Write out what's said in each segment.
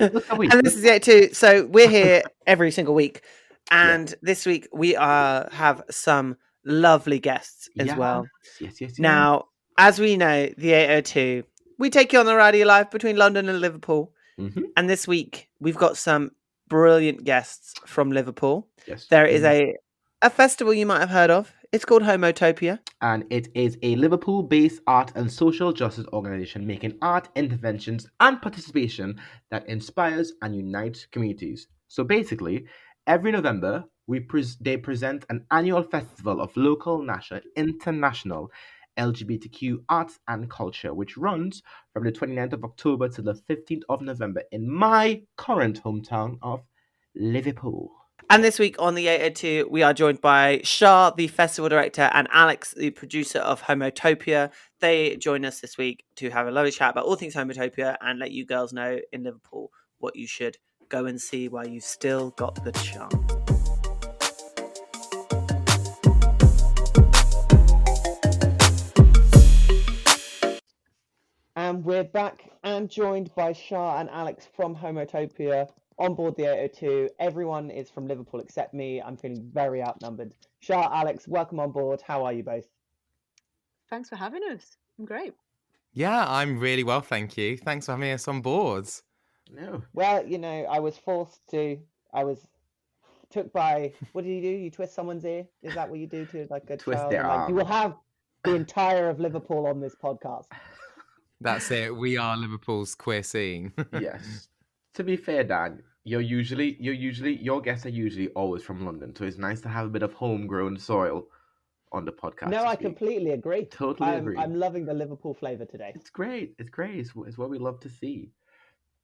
Look a week. And this is it too. So we're here every single week, Yeah. and this week we have some lovely guests as well. Yes. Now, as we know, the 802, we take you on the ride of your life between London and Liverpool. Mm-hmm. And this week we've got some brilliant guests from Liverpool. Yes. There is a festival you might have heard of. It's called Homotopia. And it is a Liverpool-based art and social justice organization making art interventions and participation that inspires and unites communities. So basically, every November, they present an annual festival of local, national, international LGBTQ arts and culture, which runs from the 29th of October to the 15th of November in my current hometown of Liverpool. And this week on the 802, we are joined by Char, the festival director, and Alex, the producer of Homotopia. They join us this week to have a lovely chat about all things Homotopia and let you girls know in Liverpool what you should go and see while you've still got the chance. And we're back and joined by Char and Alex from Homotopia. On board the 802, everyone is from Liverpool except me. I'm feeling very outnumbered. Char, Alex, welcome on board. How are you both? Thanks for having us. I'm great. Yeah, I'm really well, thank you. Thanks for having us on board. No. Well, I was forced to. I was took by. What do? You twist someone's ear? Is that what you do to like a Twist child? their arm. You will have the entire of Liverpool on this podcast. That's it. We are Liverpool's queer scene. Yes. To be fair, Dan, your guests are usually always from London, so it's nice to have a bit of homegrown soil on the podcast. No, I completely agree. Totally agree. I'm loving the Liverpool flavour today. It's great. It's what we love to see.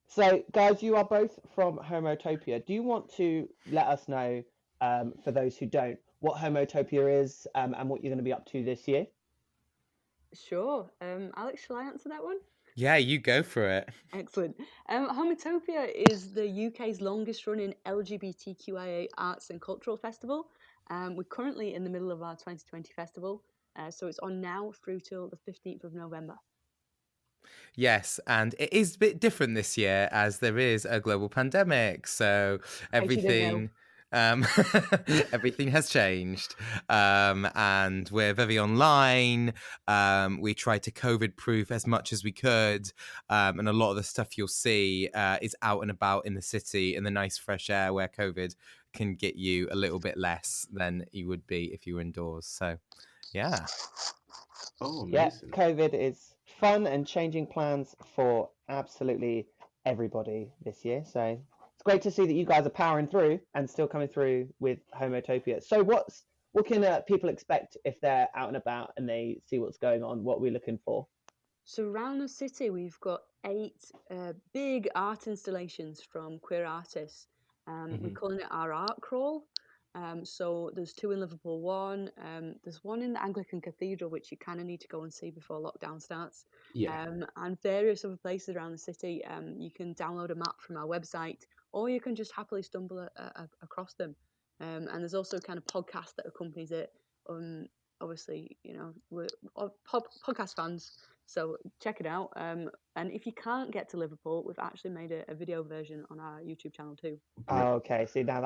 So, guys, you are both from Homotopia. Do you want to let us know, for those who don't, what Homotopia is and what you're going to be up to this year? Sure. Alex, shall I answer that one? Yeah, you go for it. Excellent. Homotopia is the UK's longest running LGBTQIA arts and cultural festival. We're currently in the middle of our 2020 festival, so it's on now through till the 15th of November. Yes, and it is a bit different this year as there is a global pandemic, so everything everything has changed, and we're very online. We tried to COVID proof as much as we could, and a lot of the stuff you'll see is out and about in the city in the nice fresh air where COVID can get you a little bit less than you would be if you were indoors. So yeah. Oh, amazing. Yeah, COVID is fun and changing plans for absolutely everybody this year. So it's great to see that you guys are powering through and still coming through with Homotopia. So what can people expect if they're out and about and they see what's going on? What are we looking for? So around the city, we've got 8 big art installations from queer artists. We're calling it our art crawl. So there's 2 in Liverpool, there's one in the Anglican Cathedral, which you kind of need to go and see before lockdown starts. Yeah. And various other places around the city. You can download a map from our website, or you can just happily stumble across them. And there's also kind of podcasts that accompanies it. Obviously, we're podcast fans, so check it out. And if you can't get to Liverpool, we've actually made a video version on our YouTube channel too. Oh, okay. See, now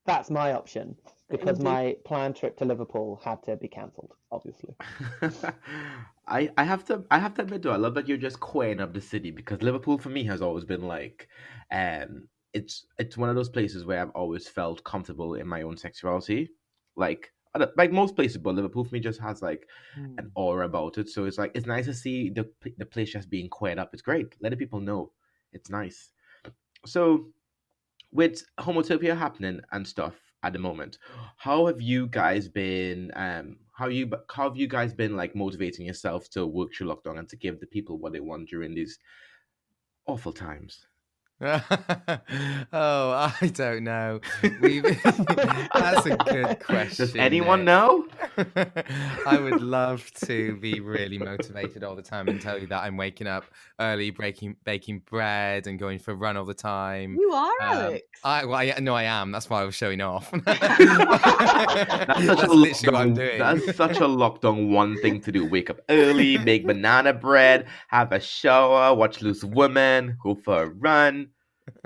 that's my option because my planned trip to Liverpool had to be cancelled, obviously. I have to admit though, I love that you're just queering up the city, because Liverpool for me has always been like, it's one of those places where I've always felt comfortable in my own sexuality, like most places, but Liverpool for me just has like an aura about it. So it's like, it's nice to see the place just being queered up. It's great. Letting people know. It's nice. So with Homotopia happening and stuff at the moment, how have you guys been how have you guys been like motivating yourself to work through lockdown and to give the people what they want during these awful times? Oh, I don't know. That's a good question. Does anyone know? I would love to be really motivated all the time and tell you that I'm waking up early, baking bread and going for a run all the time. You are, Alex. I am. That's why I was showing off. That's literally what I'm doing. That's such a lockdown one thing to do. Wake up early, make banana bread, have a shower, watch Loose Women, go for a run.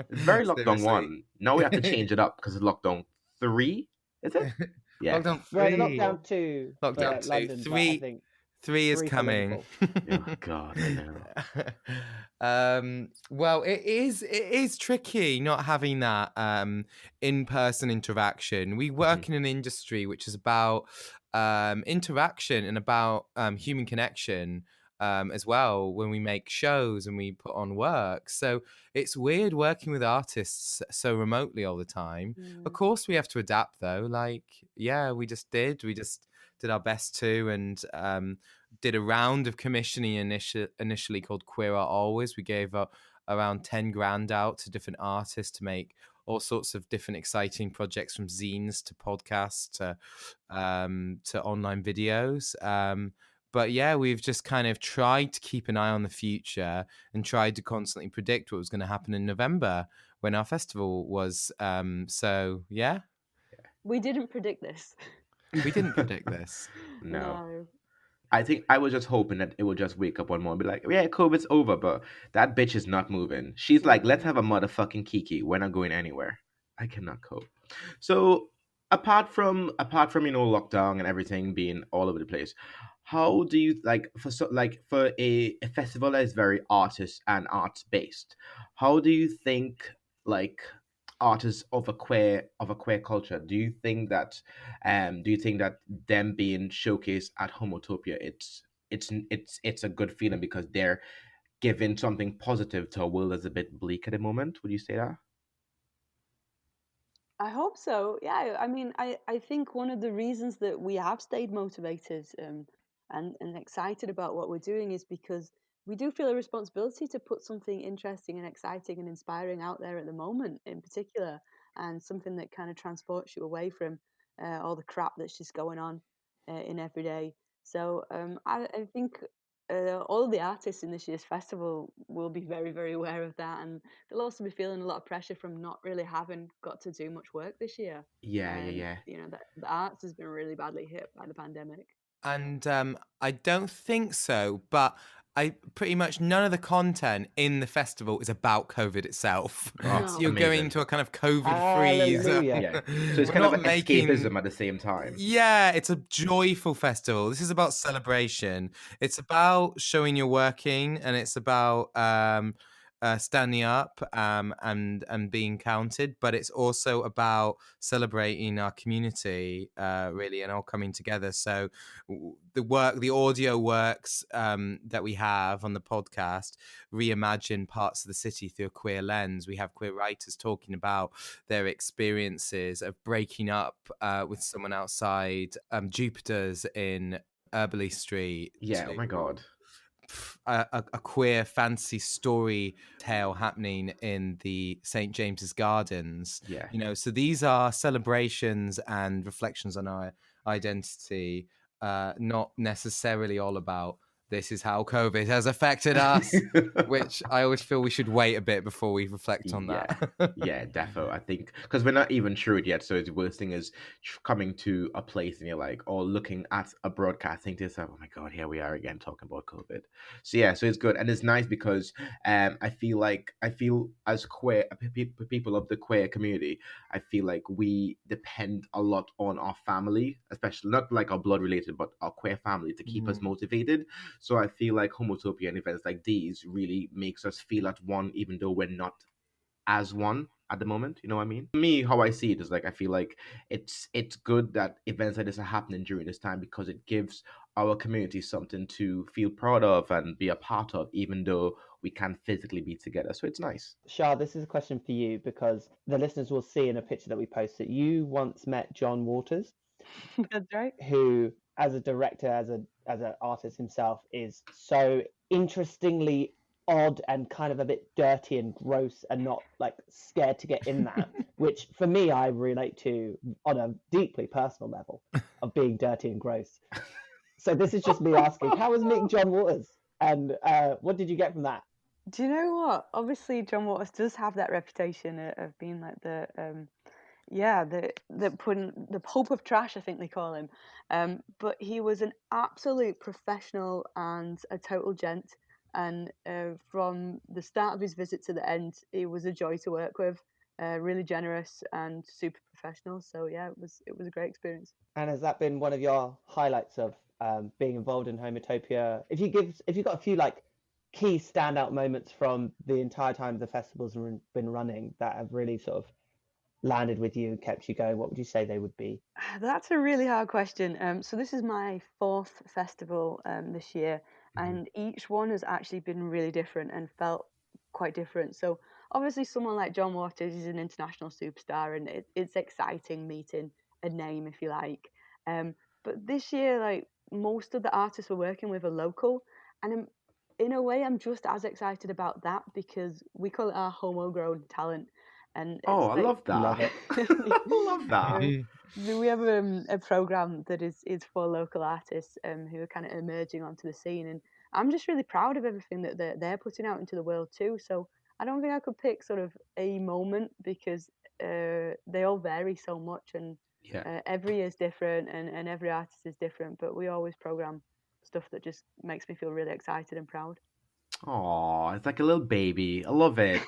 It's very lockdown Seriously. 1. Now we have to change it up because it's lockdown 3, is it? Yeah. Lockdown Well, 3. lockdown 2 Lockdown for 2. London, but I think 3 is 3 for coming. Liverpool. Oh God, I know. Well, it is tricky not having that in-person interaction. We work in an industry which is about interaction and about human connection as well when we make shows and we put on work. So it's weird working with artists so remotely all the time. Of course, we have to adapt though. Like, yeah, we just did our best to, and did a round of commissioning initially called Queer Art Always. We gave around 10 grand out to different artists to make all sorts of different exciting projects, from zines to podcasts to online videos. But yeah, we've just kind of tried to keep an eye on the future and tried to constantly predict what was going to happen in November when our festival was. So yeah, We didn't predict this. we didn't predict this. No. No. I think I was just hoping that it would just wake up one morning and be like, yeah, COVID's over, but that bitch is not moving. She's like, let's have a motherfucking Kiki. We're not going anywhere. I cannot cope. So apart from lockdown and everything being all over the place, how do you like for a festival that is very artist and arts based, how do you think like artists of a queer culture, do you think that them being showcased at Homotopia, it's a good feeling because they're giving something positive to a world that's a bit bleak at the moment? Would you say that? I hope so. Yeah, I mean, I think one of the reasons that we have stayed motivated and excited about what we're doing is because we do feel a responsibility to put something interesting and exciting and inspiring out there at the moment, in particular, and something that kind of transports you away from all the crap that's just going on in every day. So I think all of the artists in this year's festival will be very, very aware of that, and they'll also be feeling a lot of pressure from not really having got to do much work this year. Yeah, yeah, yeah. You know, that the arts has been really badly hit by the pandemic. And I don't think so, but I pretty much none of the content in the festival is about COVID itself. Oh, So No. you're going amazing. to a kind of COVID-free zone. Hallelujah. Yeah. So it's We're kind of not like making. escapism at the same time. Yeah, it's a joyful festival. This is about celebration. It's about showing you're working, and it's about standing up and being counted. But it's also about celebrating our community, really, and all coming together. So the audio works that we have on the podcast reimagine parts of the city through a queer lens. We have queer writers talking about their experiences of breaking up with someone outside Jupiter's in Earlby Street, Yeah, oh my to God. a queer fantasy story tale happening in the St. James's Gardens. Yeah. You know, so these are celebrations and reflections on our identity, not necessarily all about this is how COVID has affected us, which I always feel we should wait a bit before we reflect on Yeah, that. yeah, defo. I think because we're not even sure it yet. So the worst thing is coming to a place and you're like, or looking at a broadcast, think to yourself, "Oh my God, here we are again talking about COVID." So yeah, so it's good and it's nice because I feel as queer people of the queer community, I feel like we depend a lot on our family, especially not like our blood related, but our queer family to keep us motivated. So I feel like Homotopia and events like these really makes us feel at one, even though we're not as one at the moment. You know what I mean? Me, how I see it is like I feel like it's good that events like this are happening during this time because it gives our community something to feel proud of and be a part of, even though we can't physically be together. So it's nice. Shah, this is a question for you because the listeners will see in a picture that we posted. You once met John Waters, That's right. who, as a director, as an artist himself, is so interestingly odd and kind of a bit dirty and gross and not like scared to get in that, which for me I relate to on a deeply personal level of being dirty and gross. So this is just me asking, how was meeting John Waters, and what did you get from that? Do you know what? Obviously, John Waters does have that reputation of being like the the Pope of Trash, I think they call him. But he was an absolute professional and a total gent. and from the start of his visit to the end, he was a joy to work with. Really generous and super professional. So yeah, it was a great experience. And has that been one of your highlights of being involved in Homotopia? If you've got a few like key standout moments from the entire time the festival's been running that have really sort of landed with you and kept you going, what would you say they would be? That's a really hard question. So this is my fourth festival this year, Mhm. and each one has actually been really different and felt quite different. So obviously, someone like John Waters is an international superstar, and it's exciting meeting a name, if you like. But this year, like most of the artists we're working with are local, and in a way, I'm just as excited about that because we call it our homegrown talent, and Oh, it's I like love Love that. it. I love that. we have a program that is for local artists who are kind of emerging onto the scene, and I'm just really proud of everything that they're putting out into the world too. So I don't think I could pick sort of a moment because they all vary so much, and Yeah. every year is different, and every artist is different. But we always program stuff that just makes me feel really excited and proud. Oh, it's like a little baby. I love it.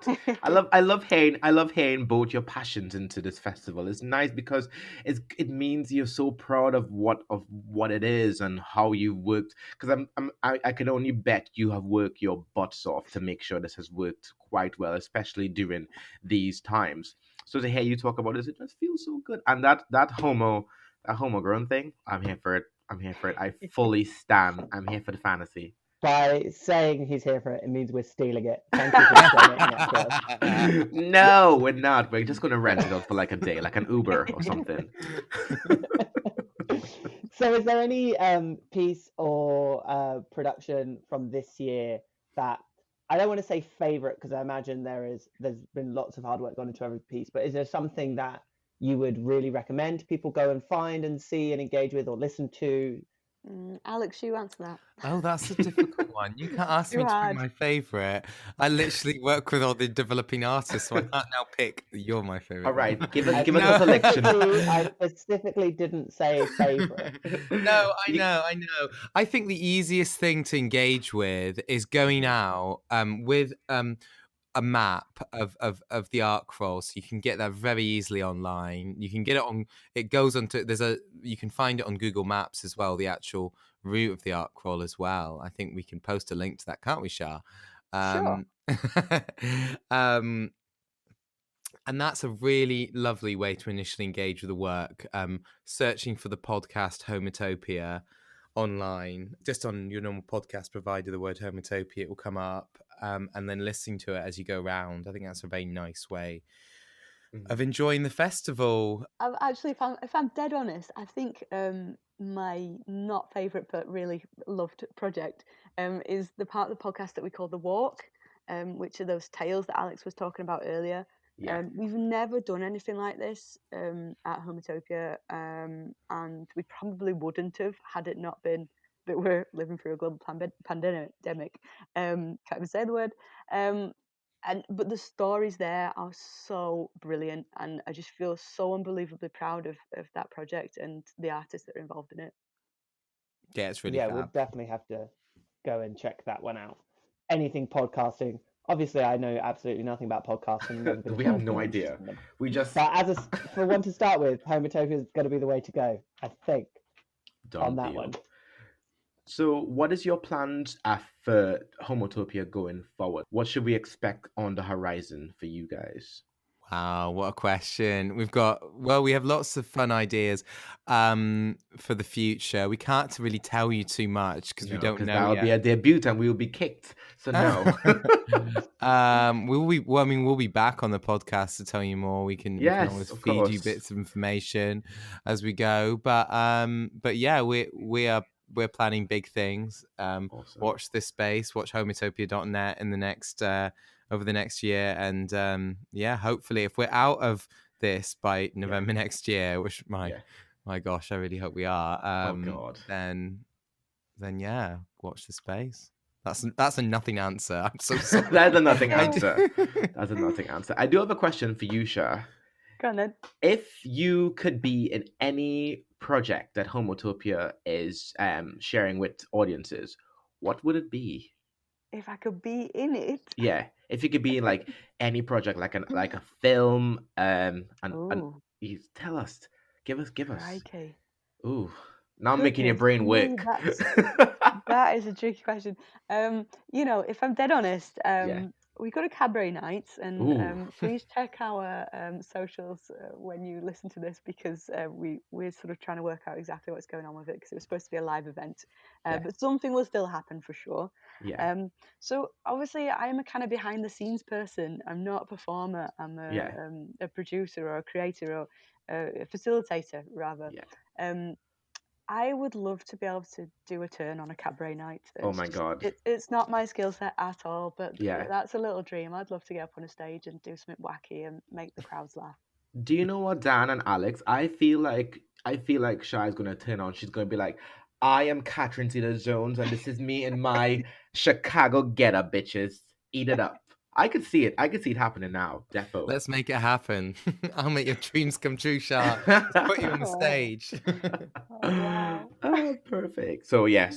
I love hearing both your passions into this festival. It's nice because it means you're so proud of what it is and how you worked. Because I can only bet you have worked your butts off to make sure this has worked quite well, especially during these times. So to hear you talk about this, it just feels so good. And that homegrown thing, I'm here for it. I'm here for it. I fully stand. I'm here for the fantasy. By saying he's here for it, it means we're stealing it. Thank you for donating that to us. No, we're not. We're just gonna rent it out for like a day, like an Uber or something. So is there any piece or production from this year that I don't want to say favorite because I imagine there's been lots of hard work gone into every piece, but is there something that you would really recommend people go and find and see and engage with or listen to? Alex, you answer that. Oh, that's a difficult one. You can't ask Too me to pick hard. my favorite. I literally work with all the developing artists, so I can't now pick. You're my favorite. All right, give us I give us a selection. I specifically didn't say favorite. No, I You- know. I think the easiest thing to engage with is going out with a map of the arc crawl, so you can get that very easily online. You can get it on. It goes onto. You can find it on Google Maps as well. The actual route of the arc crawl as well. I think we can post a link to that, can't we, Shah? Sure. um, and that's a really lovely way to initially engage with the work. Searching for the podcast Homotopia online, just on your normal podcast provider, the word Homotopia, it will come up, and then listening to it as you go around. I think that's a very nice way of enjoying the festival. I've actually found, if I'm dead honest, I think my not favourite but really loved project is the part of the podcast that we call The Walk, which are those tales that Alex was talking about earlier. Yeah. We've never done anything like this at Homotopia, and we probably wouldn't have had it not been that we're living through a global pandemic. Can't even say the word. But the stories there are so brilliant, and I just feel so unbelievably proud of that project and the artists that are involved in it. Yeah, it's really Yeah, fab. we'll definitely have to go and check that one out. Anything podcasting. Obviously, I know absolutely nothing about podcasting. Never been We have involved no in them. idea. We just But for one to start with, Homotopia is going to be the way to go, I think, done on that deal. one. So, what is your plans for Homotopia going forward? What should we expect on the horizon for you guys? Wow, what a question. We have lots of fun ideas for the future. We can't really tell you too much because we don't know that will yet. be a debut and we will be kicked. So no. We'll be back on the podcast to tell you more. We can always of feed you course. bits of information as we go. But yeah, we're planning big things. Awesome. Watch this space, watch homotopia.net in the next over the next year, and yeah, hopefully if we're out of this by November next year, which my gosh, I really hope we are. Oh God. Then yeah, watch the space. That's a nothing answer. I'm so sorry. That's a nothing answer. That's a nothing answer. I do have a question for you, Shah. Go on then. If you could be in any project that Homotopia is sharing with audiences, what would it be? if I could be in it. Yeah, if you could be in like any project, like a film, and Ooh, you tell us, give us. crikey. Ooh, now I'm making your Goodness brain me, work. that is a tricky question. If I'm dead honest, Yeah. we go to cabaret nights, and Ooh. please check our socials when you listen to this, because we're sort of trying to work out exactly what's going on with it, because it was supposed to be a live event, Yeah. but something will still happen for sure. Yeah. So obviously I am a kind of behind the scenes person. I'm not a performer. I'm Yeah. a producer or a creator or a facilitator rather. Yeah. I would love to be able to do a turn on a cabaret night. Oh my God. It's not my skill set at all, but Yeah. that's a little dream. I'd love to get up on a stage and do something wacky and make the crowds laugh. Do you know what, Dan and Alex? I feel like Shai's gonna turn on. She's gonna be like, I am Catherine Zeta-Jones, and this is me in my Chicago getup, bitches. Eat it up. I could see it. I could see it happening now. Defo. Let's make it happen. I'll make your dreams come true, Char. Let's put you on the Oh. stage. Oh, wow. Oh, perfect. So yeah,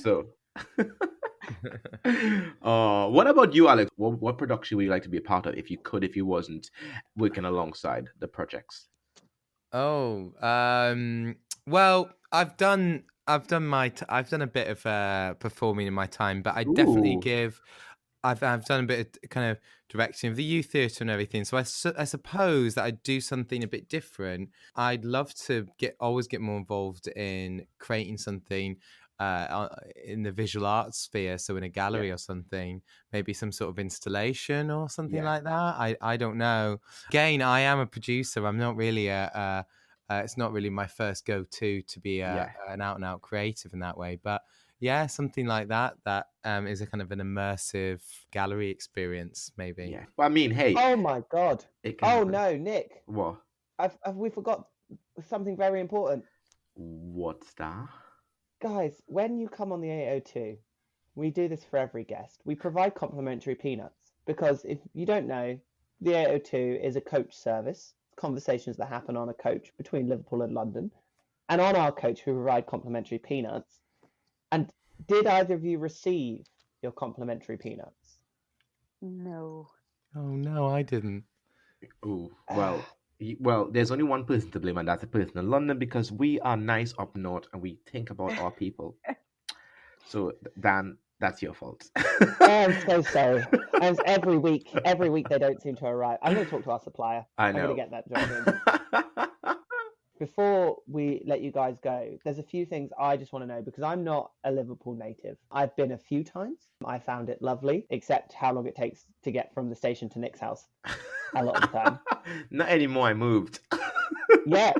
what about you, Alex? What production would you like to be a part of if you could, if you wasn't working alongside the projects? Oh, well, I've done a bit of performing in my time, but I definitely Ooh. I've done a bit of kind of directing of the youth theatre and everything. So I suppose that I'd do something a bit different. I'd love to always get more involved in creating something in the visual arts sphere. So in a Yeah. gallery or something, maybe some sort of installation or something Yeah. like that. I don't know. Again, I am a producer. I'm not really it's not really my first go-to to be Yeah. an out-and-out creative in that way. But yeah, something like that is a kind of an immersive gallery experience, maybe. Yeah. Well, I mean, hey, Oh my God. it can Oh happen. no, Nick. What? We forgot something very important. What's that? Guys, when you come on the 802, we do this for every guest. We provide complimentary peanuts because if you don't know, the 802 is a coach service, conversations that happen on a coach between Liverpool and London. And on our coach, we provide complimentary peanuts. And did either of you receive your complimentary peanuts? No. Oh no, I didn't. Oh, well, there's only one person to blame, and that's the person in London, because we are nice up north and we think about our people. So, Dan, that's your fault. I'm so sorry. And every week they don't seem to arrive. I'm going to talk to our supplier. I I'm going to know. get that job in. Before we let you guys go, there's a few things I just want to know because I'm not a Liverpool native. I've been a few times. I found it lovely, except how long it takes to get from the station to Nick's house a lot of the time. Not anymore. I moved. Yeah.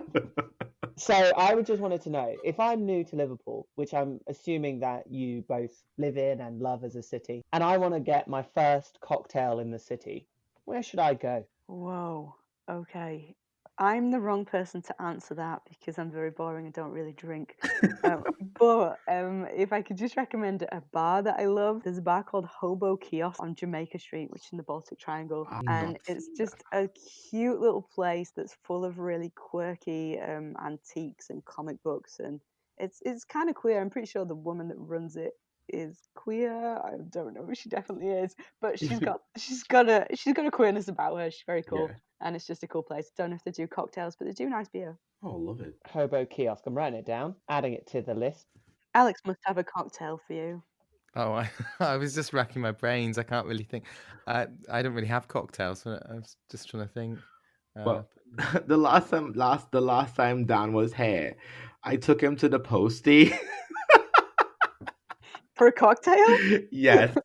So I would just wanted to know, if I'm new to Liverpool, which I'm assuming that you both live in and love as a city, and I want to get my first cocktail in the city, where should I go? Whoa. Okay. I'm the wrong person to answer that because I'm very boring and don't really drink. But if I could just recommend a bar that I love, there's a bar called Hobo Kiosk on Jamaica Street, which is in the Baltic Triangle. I'm And not it's seeing just a cute little place that's full of really quirky antiques and comic books. And it's kind of queer. I'm pretty sure the woman that runs it is queer. I don't know if she definitely is, but she's got a queerness about her. She's very cool. Yeah. And it's just a cool place. Don't know if they do cocktails, but they do nice beer. Oh, love it. Hobo Kiosk. I'm writing it down, adding it to the list. Alex must have a cocktail for you. Oh, I was just racking my brains. I can't really think. I don't really have cocktails. So I was just trying to think. Well, the last time Dan was here, I took him to the postie. For a cocktail? Yes.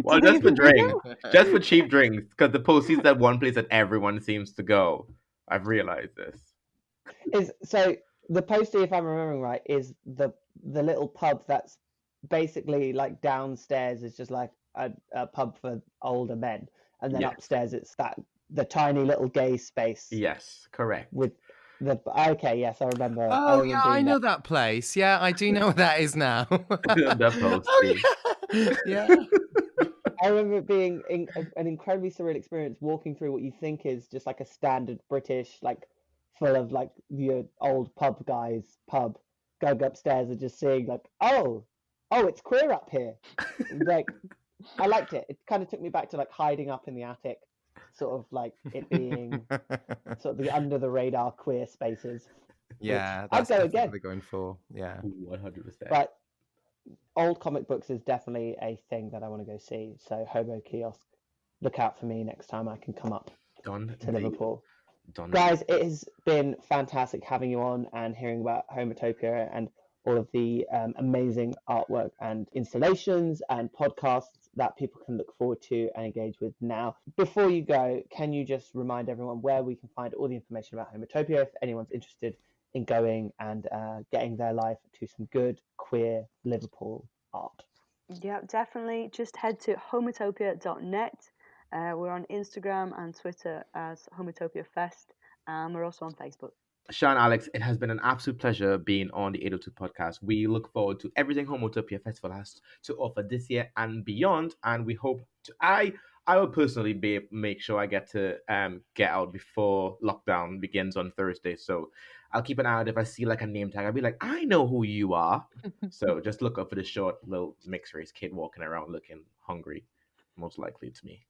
Well, Did they just for even drinks, know? just for cheap drinks, because the postie's that one place that everyone seems to go. I've realized this. So the postie, if I'm remembering right, is the little pub that's basically like downstairs is just like a pub for older men, and then Yes. upstairs it's the tiny little gay space. Yes, correct. With okay, yes, I remember. Oh remember yeah, I being know that place. Yeah, I do know what that is now. The postie. Oh yeah, yeah. I remember it being an incredibly surreal experience walking through what you think is just like a standard British, like full of like your old pub guys pub, going upstairs and just seeing like, oh, it's queer up here. Like I liked it. It kind of took me back to like hiding up in the attic, sort of like it being sort of the under the radar queer spaces. Yeah, Which I'd that's go definitely again. what they're going for. Yeah. 100%. But old comic books is definitely a thing that I want to go see. So Hobo Kiosk, look out for me next time I can come up Done to deal. Liverpool. Done Guys, it has been fantastic having you on and hearing about Homotopia and all of the amazing artwork and installations and podcasts that people can look forward to and engage with now. Before you go, can you just remind everyone where we can find all the information about Homotopia if anyone's interested in going and getting their life to some good queer Liverpool art? Yeah, definitely. Just head to homotopia.net. We're on Instagram and Twitter as Homotopia Fest, and we're also on Facebook. Char and Alex, it has been an absolute pleasure being on the 802 podcast. We look forward to everything Homotopia Festival has to offer this year and beyond, and we hope to. I will personally make sure I get to get out before lockdown begins on Thursday. So I'll keep an eye out if I see like a name tag. I'll be like, I know who you are. So just look up for the short little mixed race kid walking around looking hungry, most likely to me.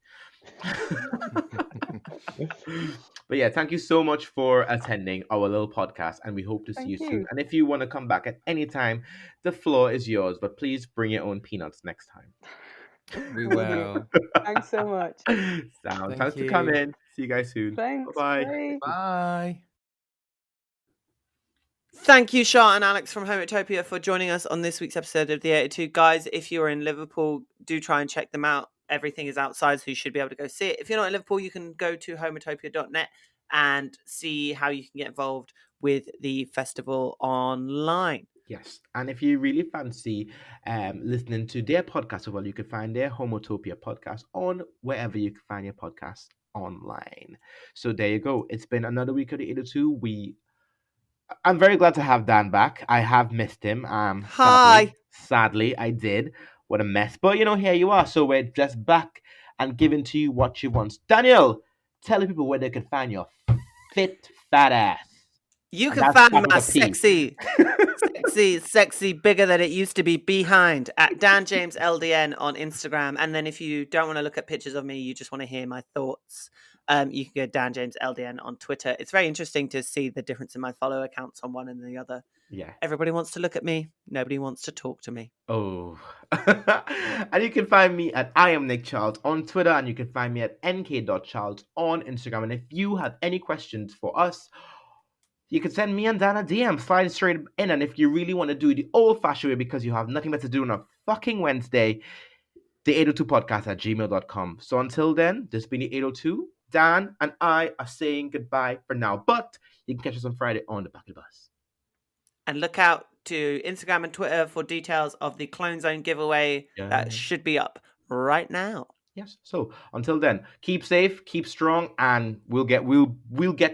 But yeah, thank you so much for attending our little podcast, and we hope to see you soon. And if you want to come back at any time, the floor is yours, but please bring your own peanuts next time. We will. Thanks so much. Sound. Thank Thanks for you. coming. See you guys soon. Thanks. Bye-bye. Bye. Bye. Thank you, Char and Alex from Homotopia, for joining us on this week's episode of The 82. Guys, if you're in Liverpool, do try and check them out. Everything is outside, so you should be able to go see it. If you're not in Liverpool, you can go to homotopia.net and see how you can get involved with the festival online. Yes, and if you really fancy listening to their podcast, well, you can find their Homotopia podcast on wherever you can find your podcast online. So there you go. It's been another week of the 802. I'm very glad to have Dan back. I have missed him. Hi. Sadly, I did. What a mess. But here you are. So we're just back and giving to you what you want. Daniel, tell the people where they can find your fit, fat ass. You And can that's find my capital P. sexy, bigger than it used to be behind at Dan James LDN on Instagram. And then if you don't want to look at pictures of me, you just want to hear my thoughts, you can go Dan James LDN on Twitter. It's very interesting to see the difference in my follow accounts on one and the other. Yeah. Everybody wants to look at me. Nobody wants to talk to me. Oh. And you can find me at I am Nick Charles on Twitter, and you can find me at nk.charles on Instagram. And if you have any questions for us, you can send me and Dan a DM, slide straight in. And if you really want to do it the old-fashioned way because you have nothing better to do on a fucking Wednesday, the 802podcast at gmail.com. So until then, this has been the 802. Dan and I are saying goodbye for now, but you can catch us on Friday on the back of the bus. And look out to Instagram and Twitter for details of the Clone Zone giveaway that should be up right now. Yes. So until then, keep safe, keep strong, and we'll get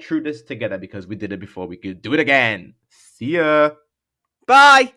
through this together because we did it before. We could do it again. See ya. Bye.